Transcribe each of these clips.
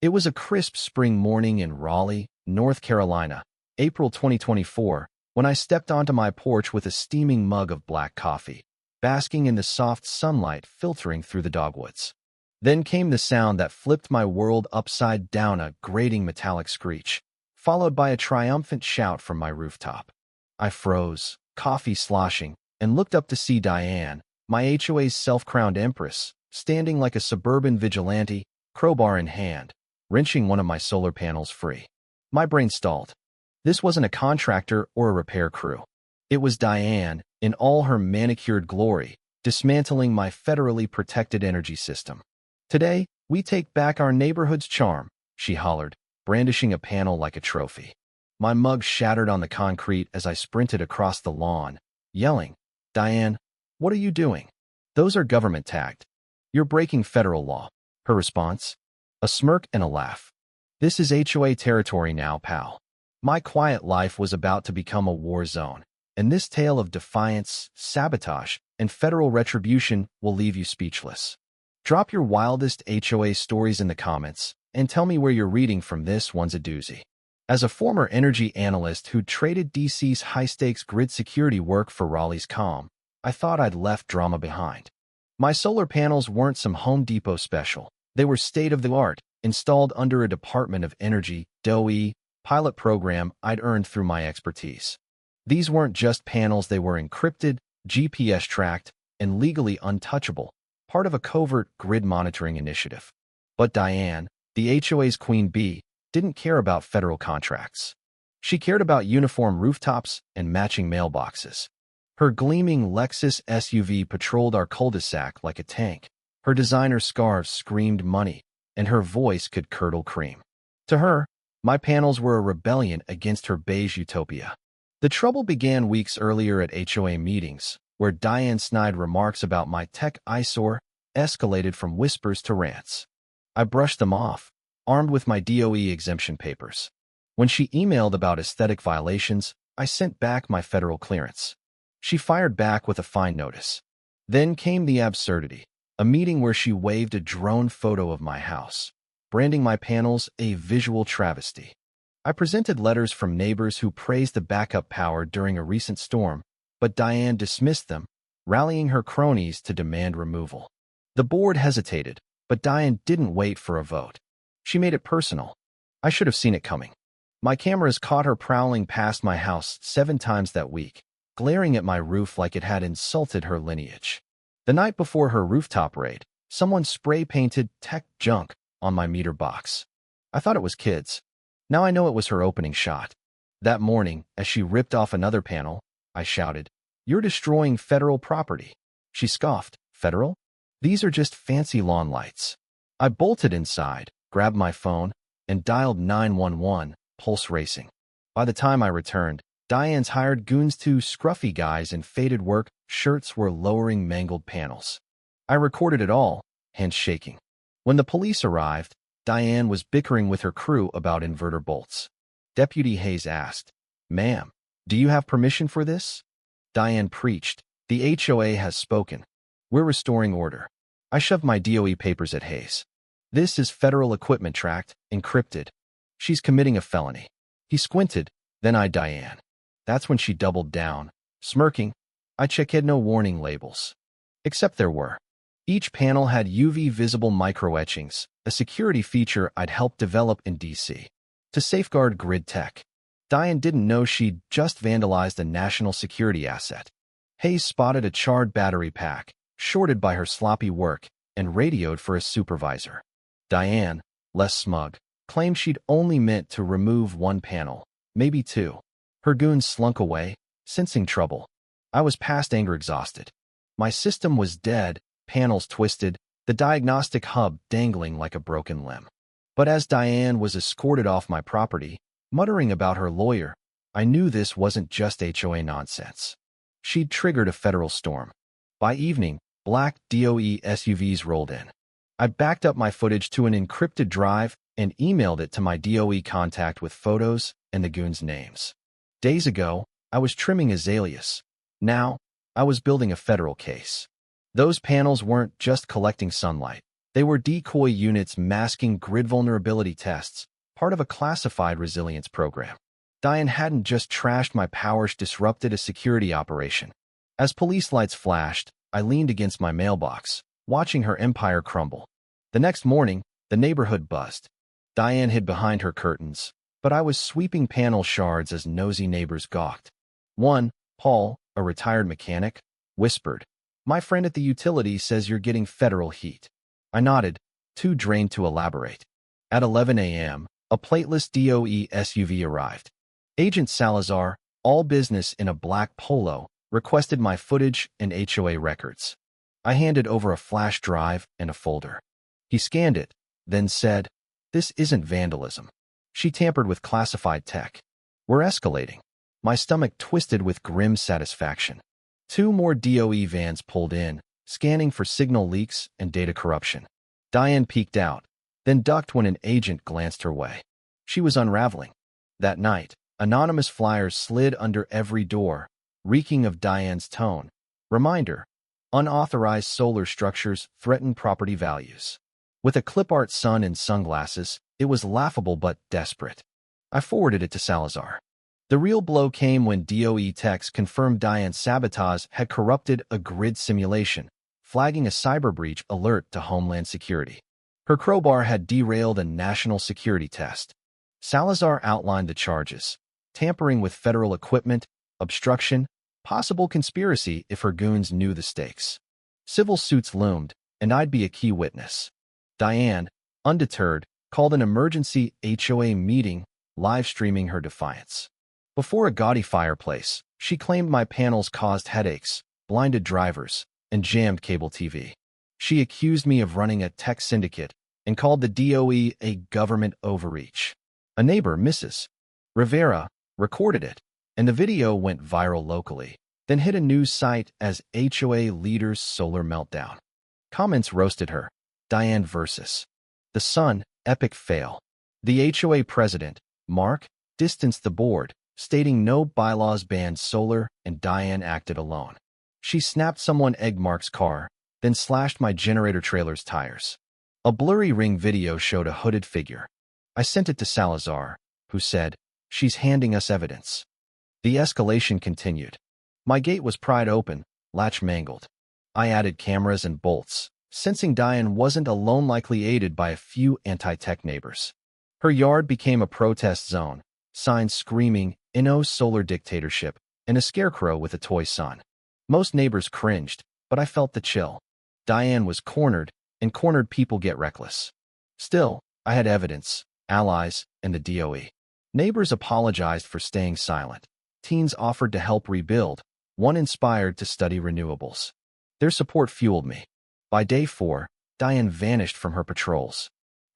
It was a crisp spring morning in Raleigh, North Carolina, April 2024, when I stepped onto my porch with a steaming mug of black coffee, basking in the soft sunlight filtering through the dogwoods. Then came the sound that flipped my world upside down, a grating metallic screech, followed by a triumphant shout from my rooftop. I froze, coffee sloshing, and looked up to see Diane, my HOA's self-crowned empress, standing like a suburban vigilante, crowbar in hand, wrenching one of my solar panels free. My brain stalled. This wasn't a contractor or a repair crew. It was Diane, in all her manicured glory, dismantling my federally protected energy system. "Today, we take back our neighborhood's charm," she hollered, brandishing a panel like a trophy. My mug shattered on the concrete as I sprinted across the lawn, yelling, "Diane, what are you doing? Those are government tagged. You're breaking federal law." Her response? A smirk and a laugh. "This is HOA territory now, pal." My quiet life was about to become a war zone, and this tale of defiance, sabotage, and federal retribution will leave you speechless. Drop your wildest HOA stories in the comments, and tell me where you're reading from. This one's a doozy. As a former energy analyst who traded DC's high-stakes grid security work for Raleigh's calm, I thought I'd left drama behind. My solar panels weren't some Home Depot special. They were state-of-the-art, installed under a Department of Energy (DOE) pilot program I'd earned through my expertise. These weren't just panels, they were encrypted, GPS-tracked, and legally untouchable, part of a covert grid monitoring initiative. But Diane, the HOA's queen bee, didn't care about federal contracts. She cared about uniform rooftops and matching mailboxes. Her gleaming Lexus SUV patrolled our cul-de-sac like a tank. Her designer scarves screamed money, and her voice could curdle cream. To her, my panels were a rebellion against her beige utopia. The trouble began weeks earlier at HOA meetings, where Diane snide remarks about my tech eyesore escalated from whispers to rants. I brushed them off, armed with my DOE exemption papers. When she emailed about aesthetic violations, I sent back my federal clearance. She fired back with a fine notice. Then came the absurdity, a meeting where she waved a drone photo of my house, branding my panels a visual travesty. I presented letters from neighbors who praised the backup power during a recent storm, but Diane dismissed them, rallying her cronies to demand removal. The board hesitated, but Diane didn't wait for a vote. She made it personal. I should have seen it coming. My cameras caught her prowling past my house 7 times that week, glaring at my roof like it had insulted her lineage. The night before her rooftop raid, someone spray-painted tech junk on my meter box. I thought it was kids. Now I know it was her opening shot. That morning, as she ripped off another panel, I shouted, "You're destroying federal property." She scoffed, "Federal? These are just fancy lawn lights." I bolted inside, grabbed my phone, and dialed 911, pulse racing. By the time I returned, Diane's hired goons, 2 scruffy guys in faded work shirts, were lowering mangled panels. I recorded it all, hands shaking. When the police arrived, Diane was bickering with her crew about inverter bolts. Deputy Hayes asked, "Ma'am, do you have permission for this?" Diane preached, "The HOA has spoken. We're restoring order." I shoved my DOE papers at Hayes. "This is federal equipment tracked, encrypted. She's committing a felony." He squinted, then eyed Diane. That's when she doubled down, smirking. I checked no warning labels. Except there were. Each panel had UV visible microetchings, a security feature I'd helped develop in DC to safeguard grid tech. Diane didn't know she'd just vandalized a national security asset. Hayes spotted a charred battery pack, shorted by her sloppy work, and radioed for a supervisor. Diane, less smug, claimed she'd only meant to remove 1 panel, maybe 2. Her goons slunk away, sensing trouble. I was past anger exhausted. My system was dead, panels twisted, the diagnostic hub dangling like a broken limb. But as Diane was escorted off my property, muttering about her lawyer, I knew this wasn't just HOA nonsense. She'd triggered a federal storm. By evening, black DOE SUVs rolled in. I backed up my footage to an encrypted drive and emailed it to my DOE contact with photos and the goons' names. Days ago, I was trimming azaleas. Now, I was building a federal case. Those panels weren't just collecting sunlight. They were decoy units masking grid vulnerability tests, part of a classified resilience program. Diane hadn't just trashed my powers, disrupted a security operation. As police lights flashed, I leaned against my mailbox, watching her empire crumble. The next morning, the neighborhood buzzed. Diane hid behind her curtains, but I was sweeping panel shards as nosy neighbors gawked. One, Paul, a retired mechanic, whispered, "My friend at the utility says you're getting federal heat." I nodded, too drained to elaborate. At 11 a.m., a plateless DOE SUV arrived. Agent Salazar, all business in a black polo, requested my footage and HOA records. I handed over a flash drive and a folder. He scanned it, then said, "This isn't vandalism. She tampered with classified tech. We're escalating." My stomach twisted with grim satisfaction. 2 more DOE vans pulled in, scanning for signal leaks and data corruption. Diane peeked out, then ducked when an agent glanced her way. She was unraveling. That night, anonymous flyers slid under every door, reeking of Diane's tone. Reminder: unauthorized solar structures threaten property values. With a clip-art sun and sunglasses, it was laughable but desperate. I forwarded it to Salazar. The real blow came when DOE techs confirmed Diane's sabotage had corrupted a grid simulation, flagging a cyber breach alert to Homeland Security. Her crowbar had derailed a national security test. Salazar outlined the charges: tampering with federal equipment, obstruction, possible conspiracy if her goons knew the stakes. Civil suits loomed, and I'd be a key witness. Diane, undeterred, called an emergency HOA meeting, live-streaming her defiance. Before a gaudy fireplace, she claimed my panels caused headaches, blinded drivers, and jammed cable TV. She accused me of running a tech syndicate and called the DOE a government overreach. A neighbor, Mrs. Rivera, recorded it, and the video went viral locally, then hit a news site as HOA leader's solar meltdown. Comments roasted her. Diane versus The Sun, epic fail. The HOA president, Mark, distanced the board, stating no bylaws banned solar, and Diane acted alone. She snapped someone egg Mark's car, then slashed my generator trailer's tires. A blurry Ring video showed a hooded figure. I sent it to Salazar, who said, "She's handing us evidence." The escalation continued. My gate was pried open, latch mangled. I added cameras and bolts, sensing Diane wasn't alone, likely aided by a few anti-tech neighbors. Her yard became a protest zone, signs screaming, "No solar dictatorship," and a scarecrow with a toy sun. Most neighbors cringed, but I felt the chill. Diane was cornered, and cornered people get reckless. Still, I had evidence, allies, and the DOE. Neighbors apologized for staying silent. Teens offered to help rebuild, one inspired to study renewables. Their support fueled me. By day 4, Diane vanished from her patrols.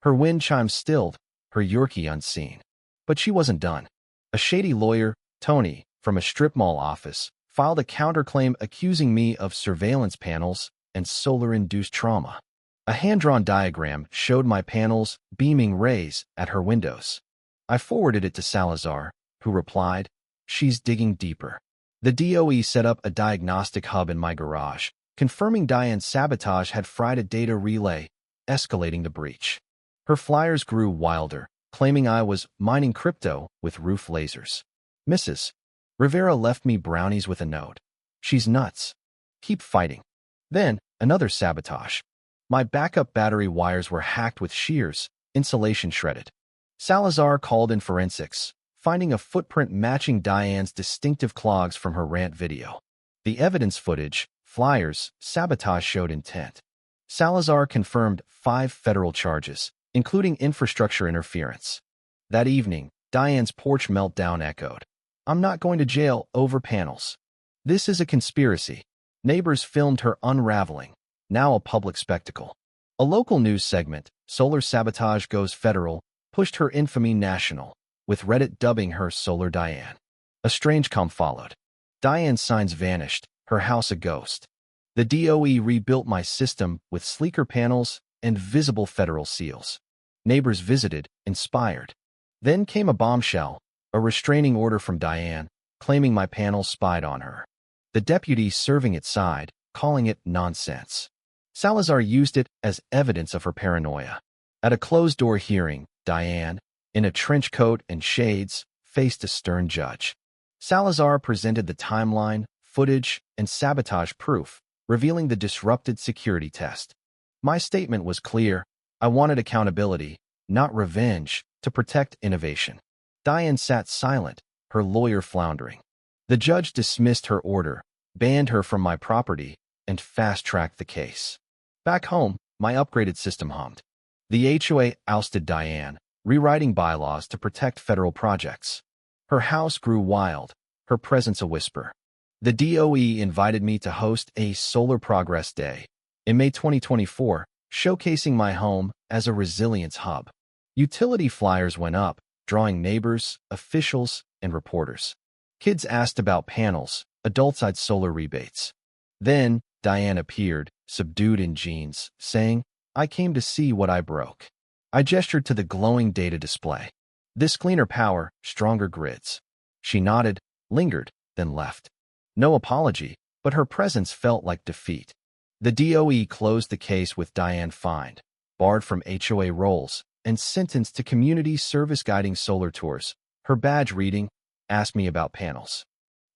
Her wind chimes stilled, her Yorkie unseen. But she wasn't done. A shady lawyer, Tony, from a strip mall office, filed a counterclaim accusing me of surveillance panels and solar-induced trauma. A hand-drawn diagram showed my panels beaming rays at her windows. I forwarded it to Salazar, who replied, "She's digging deeper." The DOE set up a diagnostic hub in my garage, confirming Diane's sabotage had fried a data relay, escalating the breach. Her flyers grew wilder, claiming I was mining crypto with roof lasers. Mrs. Rivera left me brownies with a note. "She's nuts. Keep fighting." Then, another sabotage. My backup battery wires were hacked with shears, insulation shredded. Salazar called in forensics, finding a footprint matching Diane's distinctive clogs from her rant video. The evidence footage, flyers, sabotage showed intent. Salazar confirmed 5 federal charges, including infrastructure interference. That evening, Diane's porch meltdown echoed. "I'm not going to jail over panels. This is a conspiracy." Neighbors filmed her unraveling, now a public spectacle. A local news segment, "Solar Sabotage Goes Federal," pushed her infamy national, with Reddit dubbing her Solar Diane. A strange calm followed. Diane's signs vanished, her house a ghost. The DOE rebuilt my system with sleeker panels and visible federal seals. Neighbors visited, inspired. Then came a bombshell, a restraining order from Diane, claiming my panels spied on her. The deputy serving its side, calling it nonsense. Salazar used it as evidence of her paranoia. At a closed-door hearing, Diane, in a trench coat and shades, faced a stern judge. Salazar presented the timeline, footage, and sabotage proof, revealing the disrupted security test. My statement was clear. I wanted accountability, not revenge, to protect innovation. Diane sat silent, her lawyer floundering. The judge dismissed her order, banned her from my property, and fast-tracked the case. Back home, my upgraded system hummed. The HOA ousted Diane, rewriting bylaws to protect federal projects. Her house grew wild, her presence a whisper. The DOE invited me to host a Solar Progress Day in May 2024, showcasing my home as a resilience hub. Utility flyers went up, drawing neighbors, officials, and reporters. Kids asked about panels, adults-eyed solar rebates. Then, Diane appeared, subdued in jeans, saying, "I came to see what I broke." I gestured to the glowing data display. "This cleaner power, stronger grids." She nodded, lingered, then left. No apology, but her presence felt like defeat. The DOE closed the case with Diane fined, barred from HOA roles, and sentenced to community service guiding solar tours. Her badge reading, "Ask me about panels."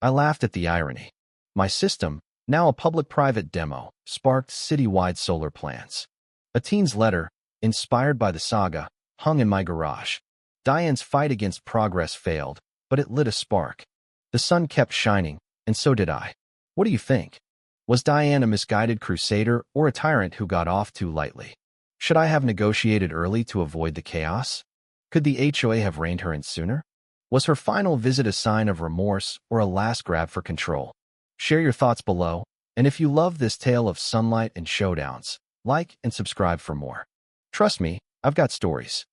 I laughed at the irony. My system, now a public-private demo, sparked citywide solar plans. A teen's letter, inspired by the saga, hung in my garage. Diane's fight against progress failed, but it lit a spark. The sun kept shining, and so did I. What do you think? Was Diane a misguided crusader or a tyrant who got off too lightly? Should I have negotiated early to avoid the chaos? Could the HOA have reined her in sooner? Was her final visit a sign of remorse or a last grab for control? Share your thoughts below, and if you love this tale of sunlight and showdowns, like and subscribe for more. Trust me, I've got stories.